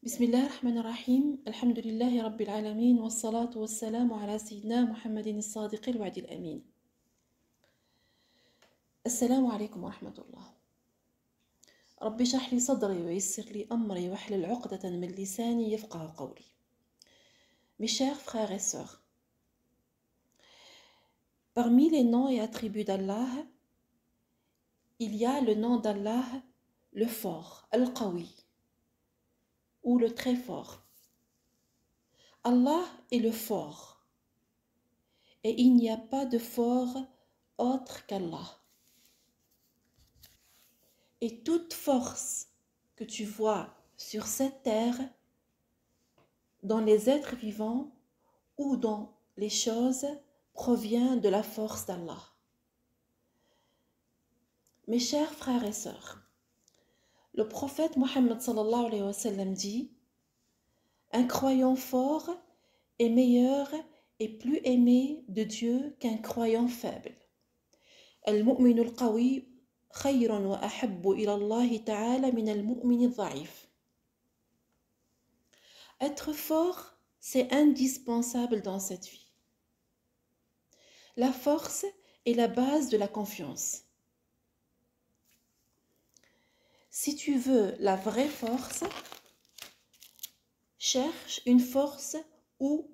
بسم الله الرحمن الرحيم الحمد لله رب العالمين والصلاة والسلام على سيدنا محمد الصادق الوعد الأمين. السلام عليكم ورحمة الله. رب اشرح لي صدري ويسر لي أمري واحلل عقدة من لساني يفقه قولي. Mes chers frères et sœurs, parmi les noms et attributs d'Allah, il y a le nom d'Allah, le fort, Al-Qawi, ou le très fort. Allah est le fort, et il n'y a pas de fort autre qu'Allah. Et toute force que tu vois sur cette terre, dans les êtres vivants ou dans les choses, provient de la force d'Allah. Mes chers frères et sœurs, le prophète Mohammed sallallahu alayhi wa sallam dit: un croyant fort est meilleur et plus aimé de Dieu qu'un croyant faible. Al-mu'minu al-qawi khayrun wa ahabbu ila Allah ta'ala min al-mu'min al-dha'if. Être fort, c'est indispensable dans cette vie. La force est la base de la confiance. Si tu veux la vraie force, cherche une force où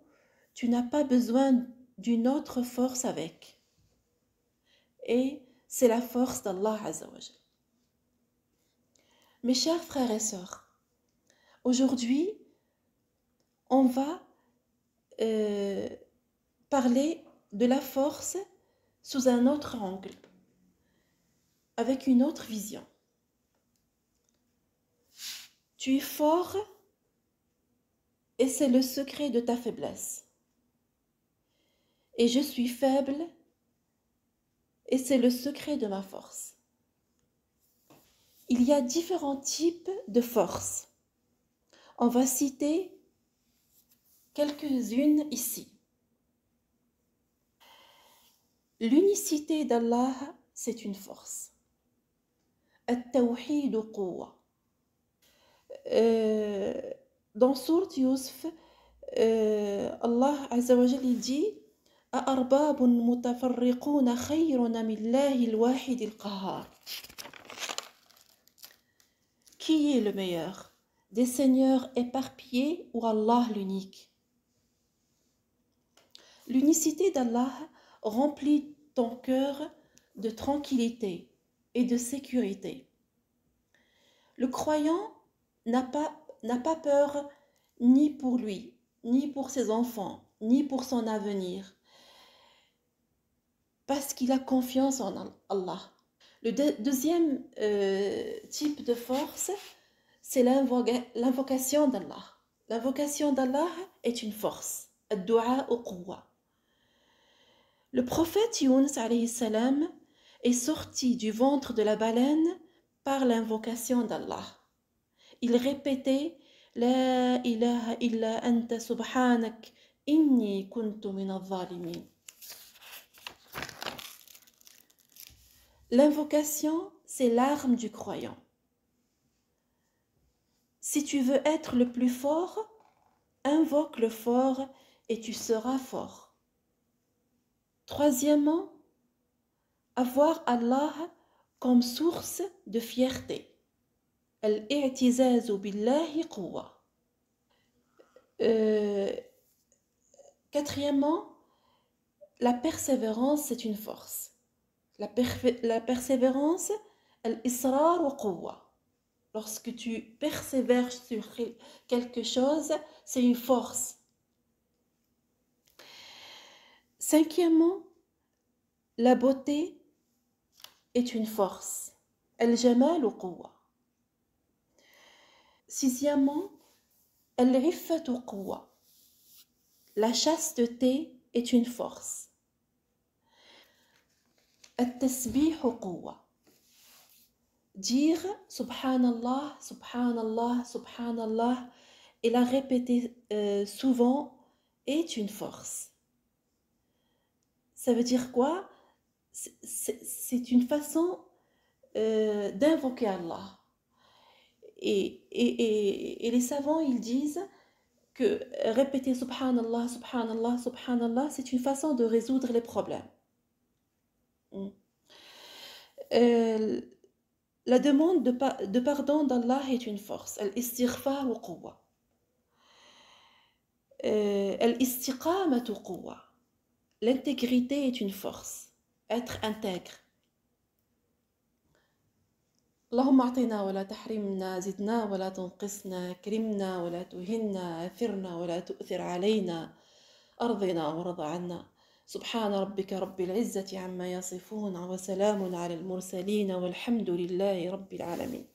tu n'as pas besoin d'une autre force avec. Et c'est la force d'Allah Azza wa Jal. Mes chers frères et sœurs, aujourd'hui, on va parler de la force sous un autre angle, avec une autre vision. Tu es fort et c'est le secret de ta faiblesse. Et je suis faible et c'est le secret de ma force. Il y a différents types de force. On va citer quelques-unes ici. L'unicité d'Allah, c'est une force. At-tawhid quwwa. Dans Sourate Yusuf, Allah Azza wa Jalla dit: أأرباب متفرقون خير من الله الواحد القهار. Qui est le meilleur, des seigneurs éparpillés ou Allah l'unique? L'unicité d'Allah remplit ton cœur de tranquillité et de sécurité. Le croyant n'a pas peur ni pour lui, ni pour ses enfants, ni pour son avenir, parce qu'il a confiance en Allah. Le deuxième type de force, c'est l'invocation d'Allah. L'invocation d'Allah est une force. Ad-du'a quwwa. Le prophète Yunus alayhi salam est sorti du ventre de la baleine par l'invocation d'Allah. Il répétait: La ilaha illa anta subhanak inni kuntu min adh-dhalimin. L'invocation, c'est l'arme du croyant. Si tu veux être le plus fort, invoque le fort et tu seras fort. Troisièmement, avoir Allah comme source de fierté. Al-i'tizazu billahi quwwa. Quatrièmement, la persévérance, c'est une force. La persévérance, al-israr wa quwwa. Lorsque tu persévères sur quelque chose, c'est une force. Cinquièmement, la beauté est une force. Al-jamal wa quwwa. Sixièmement, al-iffat wa quwwa. La chasteté est une force. Al-tasbih wa quwwa. Dire Subhanallah, Subhanallah, Subhanallah et la répéter souvent est une force. Ça veut dire quoi? C'est une façon d'invoquer Allah. Et les savants, ils disent que répéter Subhanallah, Subhanallah, Subhanallah, c'est une façon de résoudre les problèmes. Euh, la demande de pardon d'Allah est une force. Al-istighfar wa quwwa. Al-istiqamatu quwwa. L'intégrité est une force. Être intègre. اللهم اعطنا ولا تحرمنا زدنا ولا تنقصنا كرمنا ولا تهنا اثرنا ولا تؤثر علينا أرضنا وارض عنا سبحان ربك رب العزة عما يصفون وسلام على المرسلين والحمد لله رب العالمين.